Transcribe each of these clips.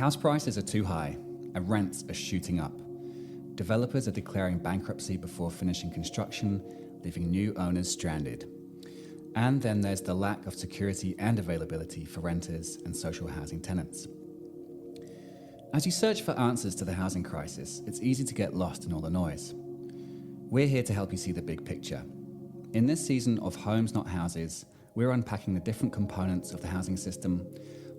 House prices are too high and rents are shooting up. Developers are declaring bankruptcy before finishing construction, leaving new owners stranded. And then there's the lack of security and availability for renters and social housing tenants. As you search for answers to the housing crisis, it's easy to get lost in all the noise. We're here to help you see the big picture. In this season of Homes Not Houses, we're unpacking the different components of the housing system,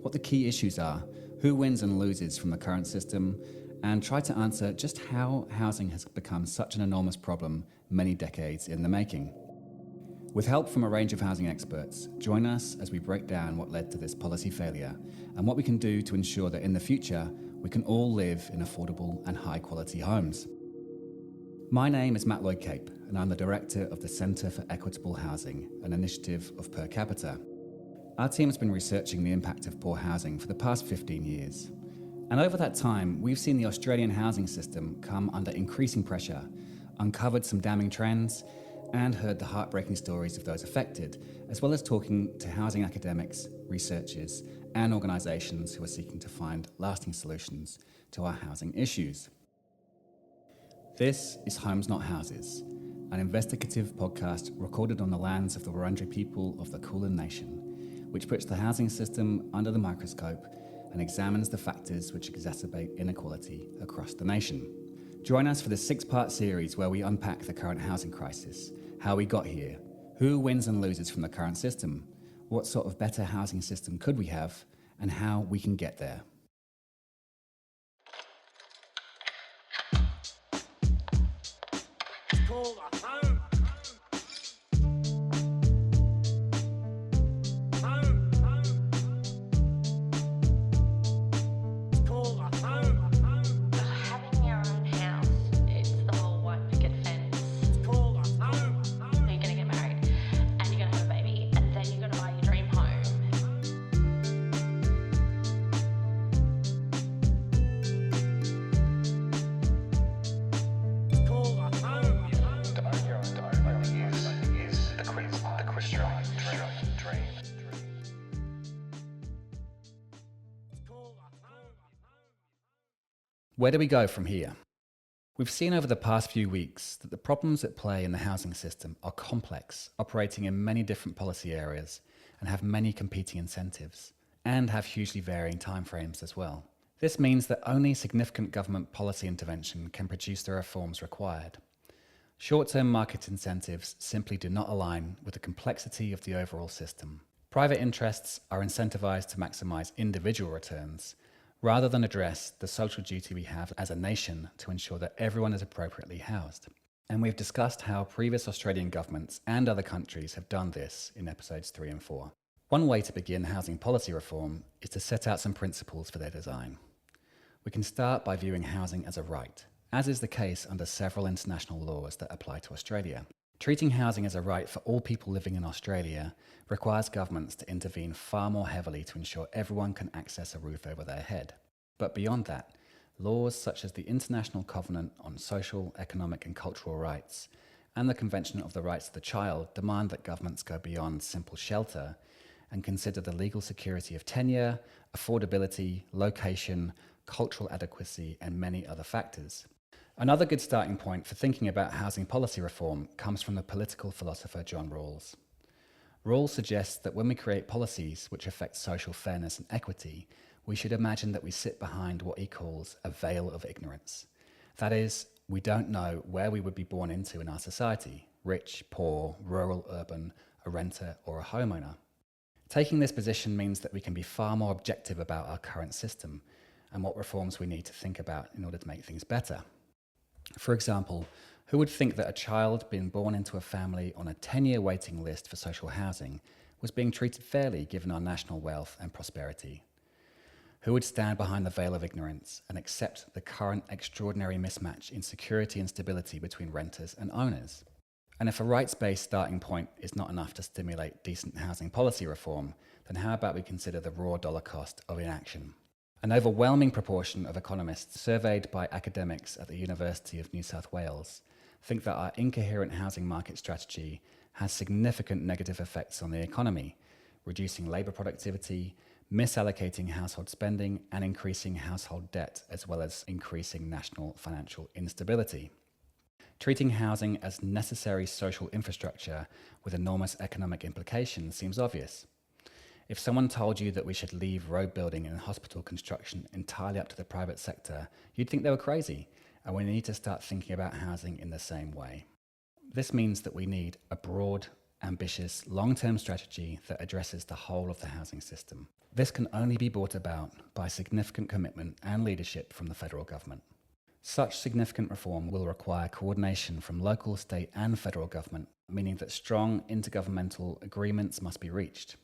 what the key issues are, who wins and loses from the current system, and try to answer just how housing has become such an enormous problem many decades in the making. With help from a range of housing experts, join us as we break down what led to this policy failure and what we can do to ensure that in the future we can all live in affordable and high-quality homes. My name is Matt Lloyd-Cape, and I'm the director of the Centre for Equitable Housing, an initiative of Per Capita. Our team has been researching the impact of poor housing for the past 15 years. And over that time, we've seen the Australian housing system come under increasing pressure, uncovered some damning trends, and heard the heartbreaking stories of those affected, as well as talking to housing academics, researchers, and organisations who are seeking to find lasting solutions to our housing issues. This is Homes Not Houses, an investigative podcast recorded on the lands of the Wurundjeri people of the Kulin Nation, which puts the housing system under the microscope and examines the factors which exacerbate inequality across the nation. Join us for this 6-part series where we unpack the current housing crisis, how we got here, who wins and loses from the current system, what sort of better housing system could we have, and how we can get there. Where do we go from here? We've seen over the past few weeks that the problems at play in the housing system are complex, operating in many different policy areas, and have many competing incentives, and have hugely varying timeframes as well. This means that only significant government policy intervention can produce the reforms required. Short-term market incentives simply do not align with the complexity of the overall system. Private interests are incentivized to maximize individual returns, rather than address the social duty we have as a nation to ensure that everyone is appropriately housed. And we've discussed how previous Australian governments and other countries have done this in episodes 3 and 4. One way to begin housing policy reform is to set out some principles for their design. We can start by viewing housing as a right, as is the case under several international laws that apply to Australia. Treating housing as a right for all people living in Australia requires governments to intervene far more heavily to ensure everyone can access a roof over their head. But beyond that, laws such as the International Covenant on Social, Economic and Cultural Rights and the Convention of the Rights of the Child demand that governments go beyond simple shelter and consider the legal security of tenure, affordability, location, cultural adequacy and many other factors. Another good starting point for thinking about housing policy reform comes from the political philosopher John Rawls. Rawls suggests that when we create policies which affect social fairness and equity, we should imagine that we sit behind what he calls a veil of ignorance. That is, we don't know where we would be born into in our society, rich, poor, rural, urban, a renter or a homeowner. Taking this position means that we can be far more objective about our current system and what reforms we need to think about in order to make things better. For example, who would think that a child being born into a family on a 10-year waiting list for social housing was being treated fairly given our national wealth and prosperity? Who would stand behind the veil of ignorance and accept the current extraordinary mismatch in security and stability between renters and owners? And if a rights-based starting point is not enough to stimulate decent housing policy reform, then how about we consider the raw dollar cost of inaction? An overwhelming proportion of economists surveyed by academics at the University of New South Wales think that our incoherent housing market strategy has significant negative effects on the economy, reducing labour productivity, misallocating household spending and increasing household debt, as well as increasing national financial instability. Treating housing as necessary social infrastructure with enormous economic implications seems obvious. If someone told you that we should leave road building and hospital construction entirely up to the private sector, you'd think they were crazy, and we need to start thinking about housing in the same way. This means that we need a broad, ambitious, long-term strategy that addresses the whole of the housing system. This can only be brought about by significant commitment and leadership from the federal government. Such significant reform will require coordination from local, state and federal government, meaning that strong intergovernmental agreements must be reached.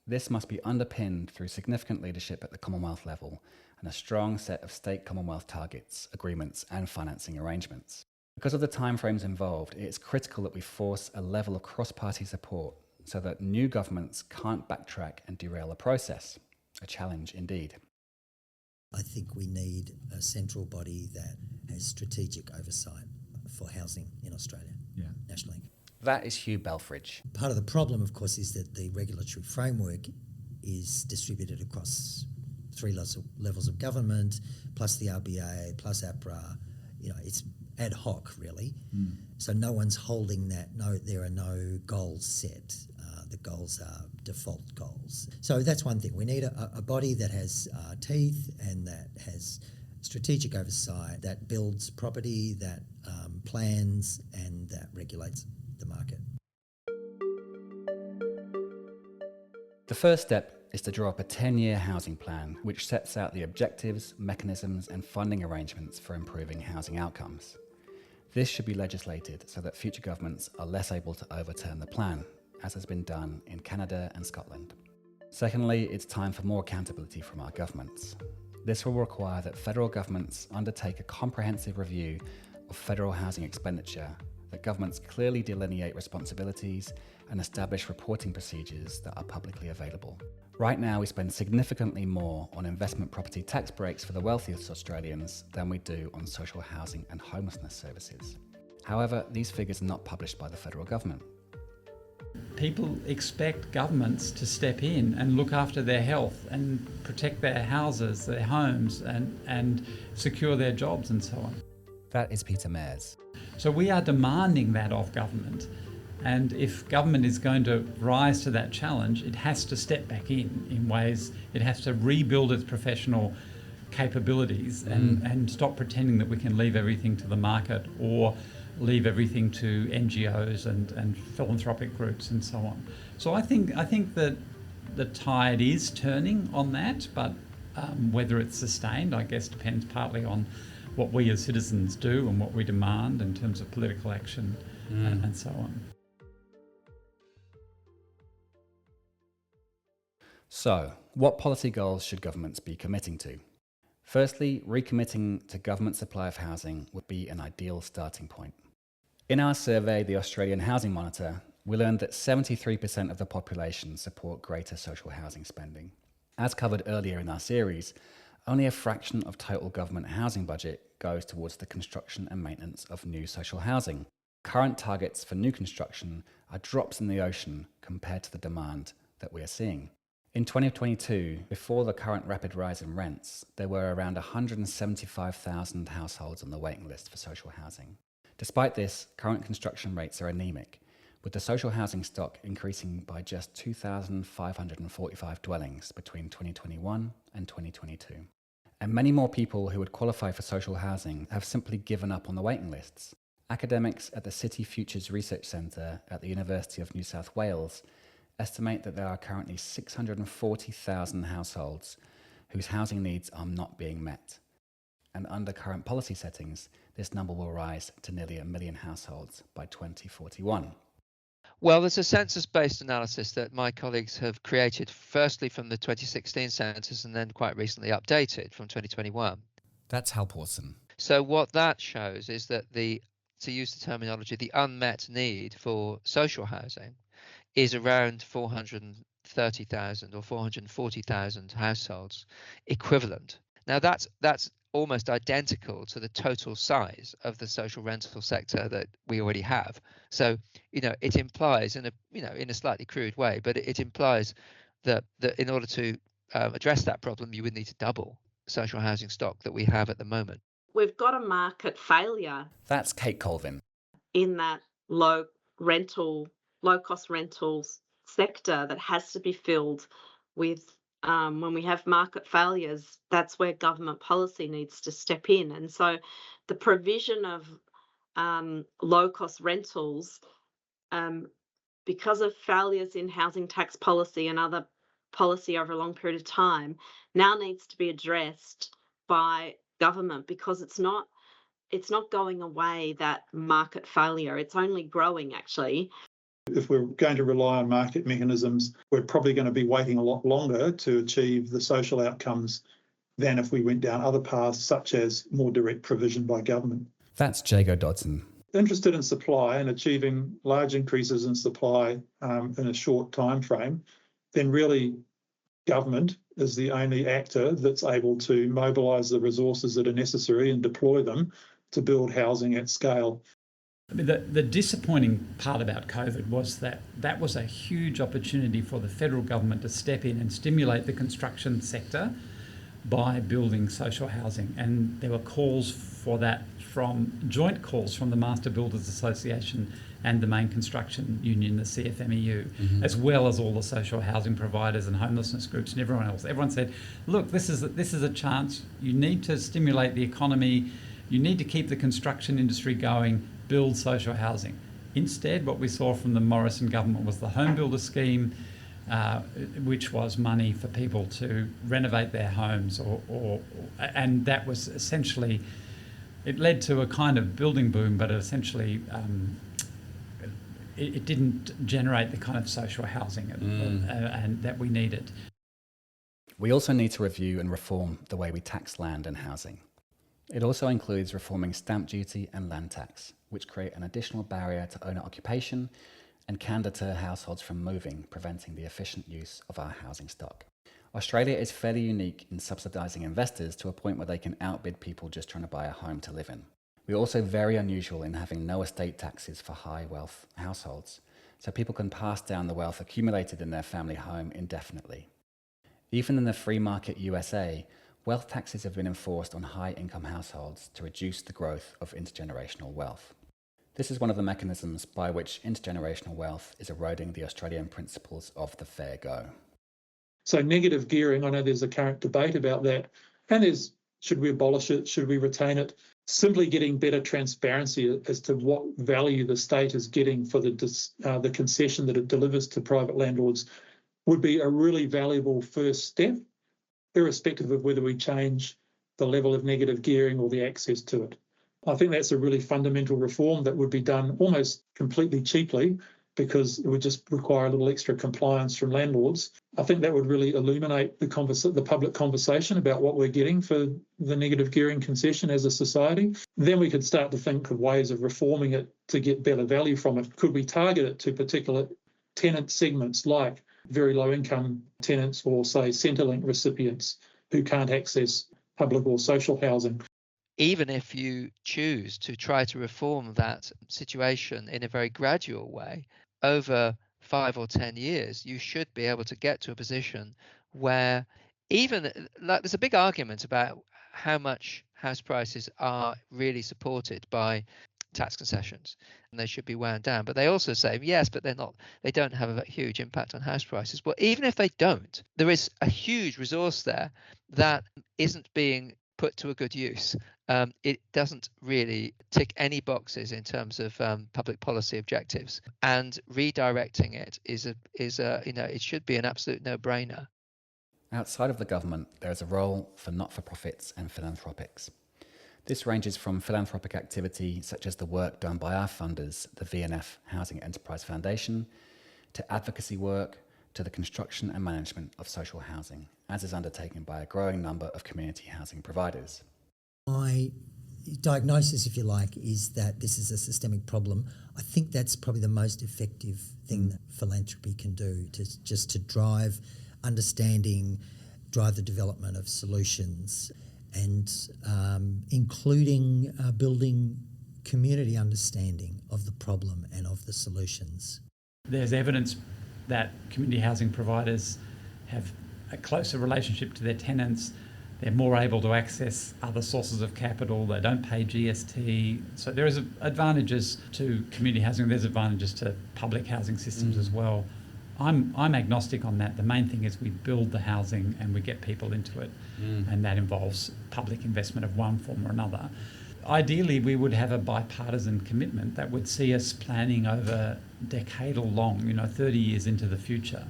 This must be underpinned through significant leadership at the Commonwealth level and a strong set of state Commonwealth targets, agreements and financing arrangements. Because of the timeframes involved, it is critical that we force a level of cross-party support so that new governments can't backtrack and derail the process. A challenge indeed. I think we need a central body that has strategic oversight for housing in Australia, nationally. That is Hugh Belfridge. Part of the problem, of course, is that the regulatory framework is distributed across three levels of government, plus the RBA, plus APRA. It's ad hoc, really. So no one's holding that. No, there are no goals set. The goals are default goals. So that's one thing. We need a body that has teeth and that has strategic oversight, that builds property, that plans and that regulates the market. The first step is to draw up a 10-year housing plan which sets out the objectives, mechanisms and funding arrangements for improving housing outcomes. This should be legislated so that future governments are less able to overturn the plan, as has been done in Canada and Scotland. Secondly, it's time for more accountability from our governments. This will require that federal governments undertake a comprehensive review of federal housing expenditure, that governments clearly delineate responsibilities and establish reporting procedures that are publicly available. Right now, we spend significantly more on investment property tax breaks for the wealthiest Australians than we do on social housing and homelessness services. However, these figures are not published by the federal government. People expect governments to step in and look after their health and protect their houses, their homes, and secure their jobs and so on. That is Peter Mayers. So we are demanding that of government. And if government is going to rise to that challenge, it has to step back in ways. It has to rebuild its professional capabilities and stop pretending that we can leave everything to the market or leave everything to NGOs and philanthropic groups and so on. So I think that the tide is turning on that, but whether it's sustained, I guess, depends partly on what we as citizens do and what we demand in terms of political action and so on. So, what policy goals should governments be committing to? Firstly, recommitting to government supply of housing would be an ideal starting point. In our survey, the Australian Housing Monitor, we learned that 73% of the population support greater social housing spending. As covered earlier in our series, only a fraction of total government housing budget goes towards the construction and maintenance of new social housing. Current targets for new construction are drops in the ocean compared to the demand that we are seeing. In 2022, before the current rapid rise in rents, there were around 175,000 households on the waiting list for social housing. Despite this, current construction rates are anemic, with the social housing stock increasing by just 2,545 dwellings between 2021 and 2022. And many more people who would qualify for social housing have simply given up on the waiting lists. Academics at the City Futures Research Centre at the University of New South Wales estimate that there are currently 640,000 households whose housing needs are not being met. And under current policy settings, this number will rise to nearly 1 million households by 2041. Well, there's a census-based analysis that my colleagues have created, firstly from the 2016 census and then quite recently updated from 2021. That's Hal Pawson. So what that shows is that to use the terminology, the unmet need for social housing is around 430,000 or 440,000 households equivalent. Now that's almost identical to the total size of the social rental sector that we already have. So, it implies in a slightly crude way, but it implies that in order to address that problem, you would need to double social housing stock that we have at the moment. We've got a market failure That's Kate Colvin. in that low-cost rentals sector that has to be filled with. When we have market failures, that's where government policy needs to step in. And so the provision of low-cost rentals, because of failures in housing tax policy and other policy over a long period of time, now needs to be addressed by government, because it's not going away, that market failure. It's only growing, actually. If we're going to rely on market mechanisms, we're probably going to be waiting a lot longer to achieve the social outcomes than if we went down other paths, such as more direct provision by government. That's Jago Dodson. Interested in supply and achieving large increases in supply in a short time frame, then really government is the only actor that's able to mobilise the resources that are necessary and deploy them to build housing at scale. I mean, the disappointing part about COVID was that was a huge opportunity for the federal government to step in and stimulate the construction sector by building social housing. And there were calls for that, joint calls from the Master Builders Association and the main construction union, the CFMEU, as well as all the social housing providers and homelessness groups and everyone else. Everyone said, look, this is a chance. You need to stimulate the economy. You need to keep the construction industry going, build social housing. Instead, what we saw from the Morrison government was the Home Builder Scheme, which was money for people to renovate their homes, and that was essentially, it led to a kind of building boom, but essentially it didn't generate the kind of social housing and that we needed. We also need to review and reform the way we tax land and housing. It also includes reforming stamp duty and land tax, which create an additional barrier to owner occupation and can deter households from moving, preventing the efficient use of our housing stock. Australia is fairly unique in subsidising investors to a point where they can outbid people just trying to buy a home to live in. We're also very unusual in having no estate taxes for high wealth households, so people can pass down the wealth accumulated in their family home indefinitely. Even in the free market USA, wealth taxes have been enforced on high-income households to reduce the growth of intergenerational wealth. This is one of the mechanisms by which intergenerational wealth is eroding the Australian principles of the fair go. So negative gearing, I know there's a current debate about that, and should we abolish it, should we retain it? Simply getting better transparency as to what value the state is getting for the concession that it delivers to private landlords would be a really valuable first step, irrespective of whether we change the level of negative gearing or the access to it. I think that's a really fundamental reform that would be done almost completely cheaply, because it would just require a little extra compliance from landlords. I think that would really illuminate the public conversation about what we're getting for the negative gearing concession as a society. Then we could start to think of ways of reforming it to get better value from it. Could we target it to particular tenant segments like very low income tenants or, say, Centrelink recipients who can't access public or social housing? Even if you choose to try to reform that situation in a very gradual way, over 5 or 10 years, you should be able to get to a position where there's a big argument about how much house prices are really supported by tax concessions, and they should be wound down. But they also say, yes, but they don't have a huge impact on house prices. Well, even if they don't, there is a huge resource there that isn't being put to a good use. It doesn't really tick any boxes in terms of public policy objectives, and redirecting it it should be an absolute no-brainer. Outside of the government, there is a role for not-for-profits and philanthropics. This ranges from philanthropic activity such as the work done by our funders, the V&F Housing Enterprise Foundation, to advocacy work, to the construction and management of social housing, as is undertaken by a growing number of community housing providers. My diagnosis, if you like, is that this is a systemic problem. I think that's probably the most effective thing that philanthropy can do, to drive understanding, drive the development of solutions, and including building community understanding of the problem and of the solutions. There's evidence that community housing providers have a closer relationship to their tenants. They're more able to access other sources of capital. They don't pay GST. So there is advantages to community housing. There's advantages to public housing systems as well. I'm agnostic on that. The main thing is we build the housing and we get people into it, and that involves public investment of one form or another. Ideally, we would have a bipartisan commitment that would see us planning over decadal long, 30 years into the future.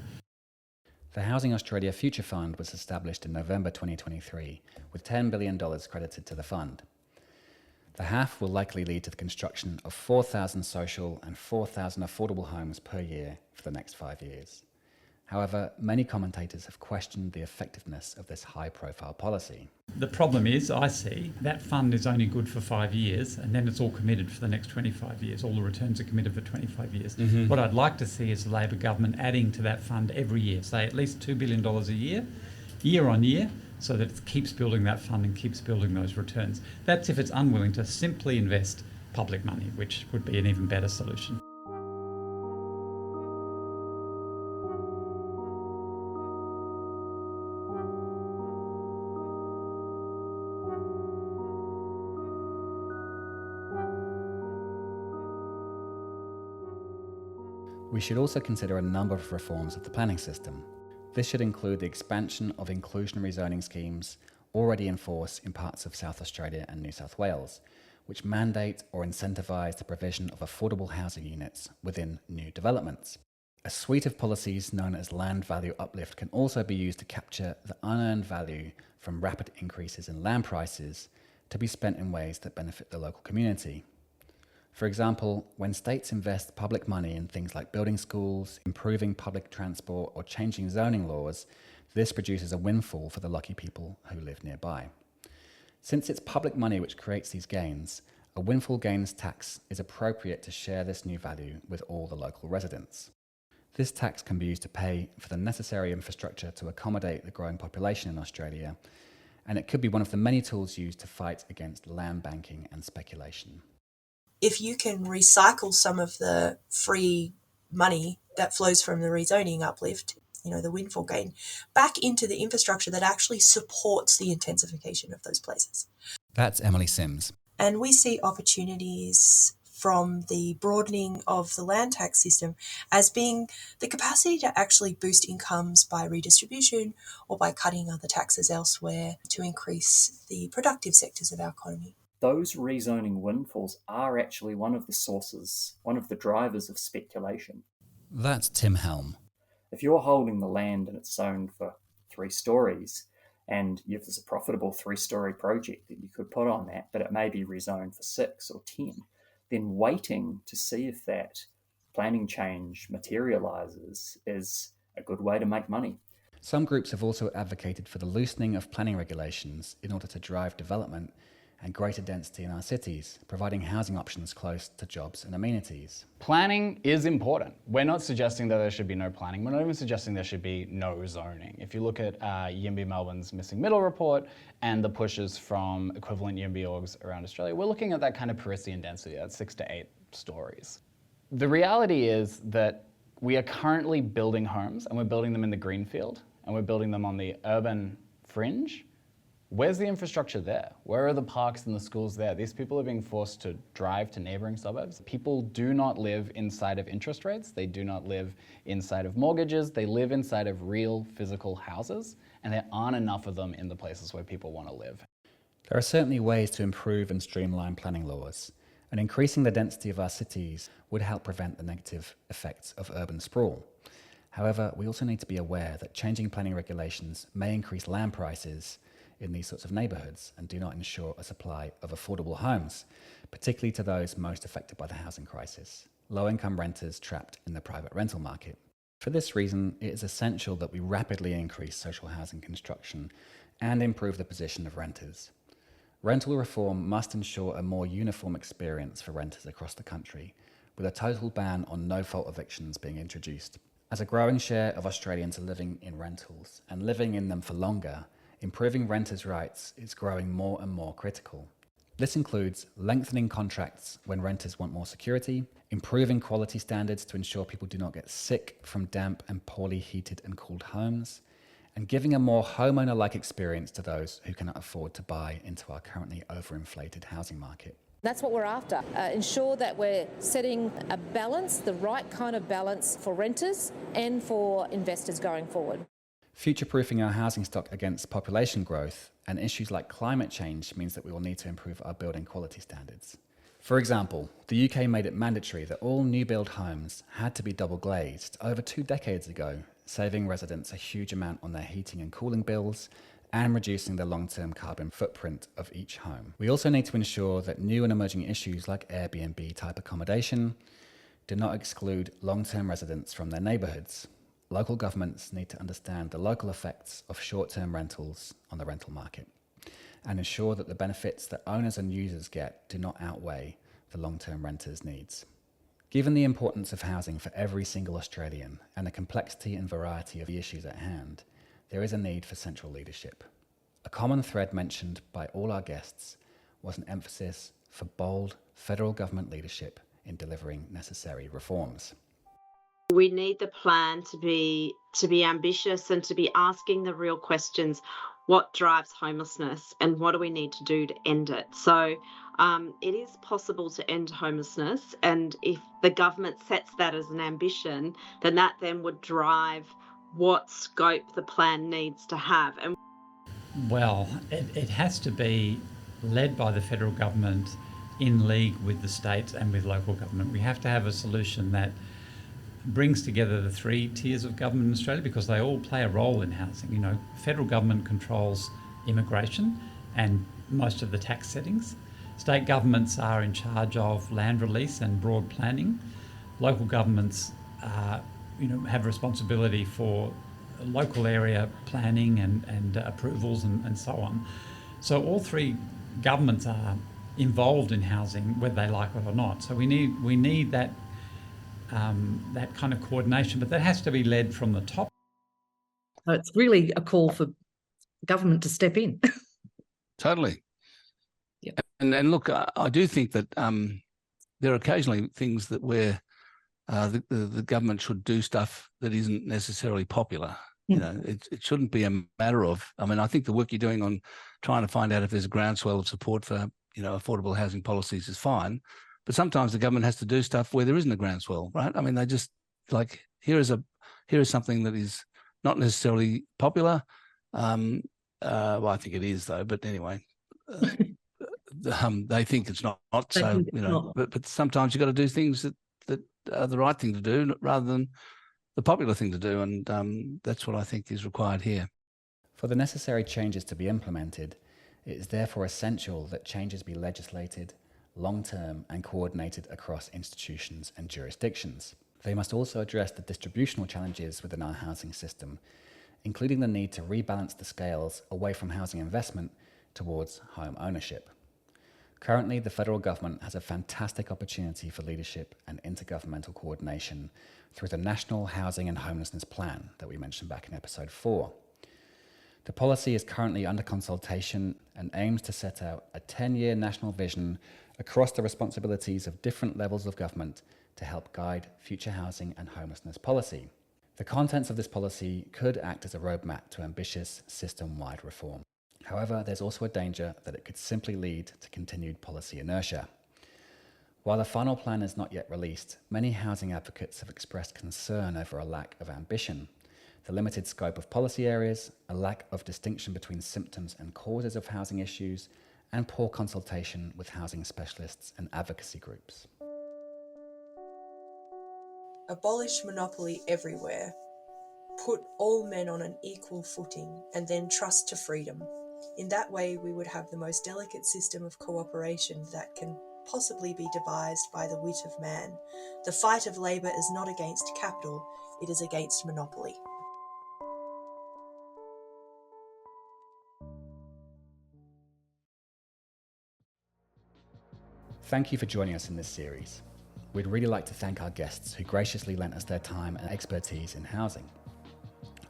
The Housing Australia Future Fund was established in November 2023, with $10 billion credited to the fund. The HAF will likely lead to the construction of 4,000 social and 4,000 affordable homes per year for the next 5 years. However, many commentators have questioned the effectiveness of this high-profile policy. The problem is, I see, that fund is only good for 5 years, and then it's all committed for the next 25 years. All the returns are committed for 25 years. What I'd like to see is the Labor government adding to that fund every year, say at least $2 billion a year on year, so that it keeps building that fund and keeps building those returns. That's if it's unwilling to simply invest public money, which would be an even better solution. We should also consider a number of reforms of the planning system. This should include the expansion of inclusionary zoning schemes already in force in parts of South Australia and New South Wales, which mandate or incentivise the provision of affordable housing units within new developments. A suite of policies known as land value uplift can also be used to capture the unearned value from rapid increases in land prices to be spent in ways that benefit the local community. For example, when states invest public money in things like building schools, improving public transport, or changing zoning laws, this produces a windfall for the lucky people who live nearby. Since it's public money which creates these gains, a windfall gains tax is appropriate to share this new value with all the local residents. This tax can be used to pay for the necessary infrastructure to accommodate the growing population in Australia, and it could be one of the many tools used to fight against land banking and speculation. If you can recycle some of the free money that flows from the rezoning uplift, the windfall gain, back into the infrastructure that actually supports the intensification of those places. That's Emily Sims. And we see opportunities from the broadening of the land tax system as being the capacity to actually boost incomes by redistribution or by cutting other taxes elsewhere to increase the productive sectors of our economy. Those rezoning windfalls are actually one of the drivers of speculation. That's Tim Helm. If you're holding the land and it's zoned for 3 stories, and if there's a profitable 3-story project that you could put on that, but it may be rezoned for 6 or 10, then waiting to see if that planning change materialises is a good way to make money. Some groups have also advocated for the loosening of planning regulations in order to drive development and greater density in our cities, providing housing options close to jobs and amenities. Planning is important. We're not suggesting that there should be no planning. We're not even suggesting there should be no zoning. If you look at Yimby Melbourne's Missing Middle report and the pushes from equivalent Yimby orgs around Australia, we're looking at that kind of Parisian density, that's 6 to 8 stories. The reality is that we are currently building homes, and we're building them in the greenfield, and we're building them on the urban fringe. Where's the infrastructure there? Where are the parks and the schools there? These people are being forced to drive to neighbouring suburbs. People do not live inside of interest rates. They do not live inside of mortgages. They live inside of real physical houses, and there aren't enough of them in the places where people want to live. There are certainly ways to improve and streamline planning laws, and increasing the density of our cities would help prevent the negative effects of urban sprawl. However, we also need to be aware that changing planning regulations may increase land prices in these sorts of neighbourhoods and do not ensure a supply of affordable homes, particularly to those most affected by the housing crisis, low-income renters trapped in the private rental market. For this reason, it is essential that we rapidly increase social housing construction and improve the position of renters. Rental reform must ensure a more uniform experience for renters across the country, with a total ban on no-fault evictions being introduced. As a growing share of Australians are living in rentals and living in them for longer, improving renters' rights is growing more and more critical. This includes lengthening contracts when renters want more security, improving quality standards to ensure people do not get sick from damp and poorly heated and cooled homes, and giving a more homeowner-like experience to those who cannot afford to buy into our currently overinflated housing market. That's what we're after. Ensure that we're setting a balance, the right kind of balance for renters and for investors going forward. Future-proofing our housing stock against population growth and issues like climate change means that we will need to improve our building quality standards. For example, the UK made it mandatory that all new build homes had to be double glazed over 2 decades ago, saving residents a huge amount on their heating and cooling bills and reducing the long-term carbon footprint of each home. We also need to ensure that new and emerging issues like Airbnb type accommodation do not exclude long-term residents from their neighbourhoods. Local governments need to understand the local effects of short-term rentals on the rental market and ensure that the benefits that owners and users get do not outweigh the long-term renters' needs. Given the importance of housing for every single Australian and the complexity and variety of the issues at hand, there is a need for central leadership. A common thread mentioned by all our guests was an emphasis for bold federal government leadership in delivering necessary reforms. We need the plan to be ambitious and to be asking the real questions. What drives homelessness and what do we need to do to end it? So it is possible to end homelessness, and if the government sets that as an ambition, then that would drive what scope the plan needs to have. And well, it has to be led by the federal government in league with the states and with local government. We have to have a solution that brings together the 3 tiers of government in Australia, because they all play a role in housing. You know, federal government controls immigration and most of the tax settings. State governments are in charge of land release and broad planning. Local governments have responsibility for local area planning and approvals and so on. So all 3 governments are involved in housing, whether they like it or not. So we need that kind of coordination, but that has to be led from the top. So it's really a call for government to step in. Totally. Yeah. And look, I do think that there are occasionally things that where the government should do stuff that isn't necessarily popular. You know, it shouldn't be a matter of, I mean, I think the work you're doing on trying to find out if there's a groundswell of support for, affordable housing policies is fine. But sometimes the government has to do stuff where there isn't a groundswell, right? I mean, they just like, here is something that is not necessarily popular. Well, I think it is though, but anyway, they think it's not. So, but sometimes you've got to do things that are the right thing to do rather than the popular thing to do. And that's what I think is required here. For the necessary changes to be implemented, it is therefore essential that changes be legislated, long-term and coordinated across institutions and jurisdictions. They must also address the distributional challenges within our housing system, including the need to rebalance the scales away from housing investment towards home ownership. Currently, the federal government has a fantastic opportunity for leadership and intergovernmental coordination through the National Housing and Homelessness Plan that we mentioned back in episode 4. The policy is currently under consultation and aims to set out a 10-year national vision across the responsibilities of different levels of government to help guide future housing and homelessness policy. The contents of this policy could act as a roadmap to ambitious system-wide reform. However, there's also a danger that it could simply lead to continued policy inertia. While the final plan is not yet released, many housing advocates have expressed concern over a lack of ambition, the limited scope of policy areas, a lack of distinction between symptoms and causes of housing issues, and poor consultation with housing specialists and advocacy groups. Abolish monopoly everywhere. Put all men on an equal footing and then trust to freedom. In that way, we would have the most delicate system of cooperation that can possibly be devised by the wit of man. The fight of labour is not against capital, it is against monopoly. Thank you for joining us in this series. We'd really like to thank our guests who graciously lent us their time and expertise in housing.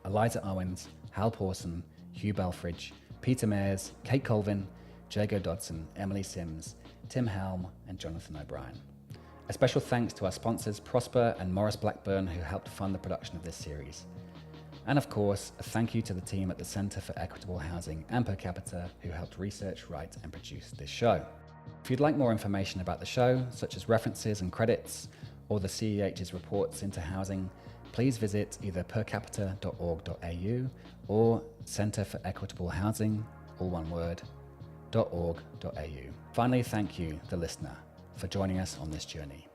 Eliza Owens, Hal Pawson, Hugh Belfridge, Peter Mayers, Kate Colvin, Jago Dodson, Emily Sims, Tim Helm, and Jonathan O'Brien. A special thanks to our sponsors Prosper and Morris Blackburn, who helped fund the production of this series. And of course, a thank you to the team at the Centre for Equitable Housing and Per Capita who helped research, write and produce this show. If you'd like more information about the show, such as references and credits, or the CEH's reports into housing, please visit either percapita.org.au or Centre for Equitable Housing, all one word, .org.au. Finally, thank you, the listener, for joining us on this journey.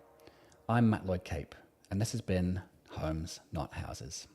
I'm Matt Lloyd-Cape, and this has been Homes Not Houses.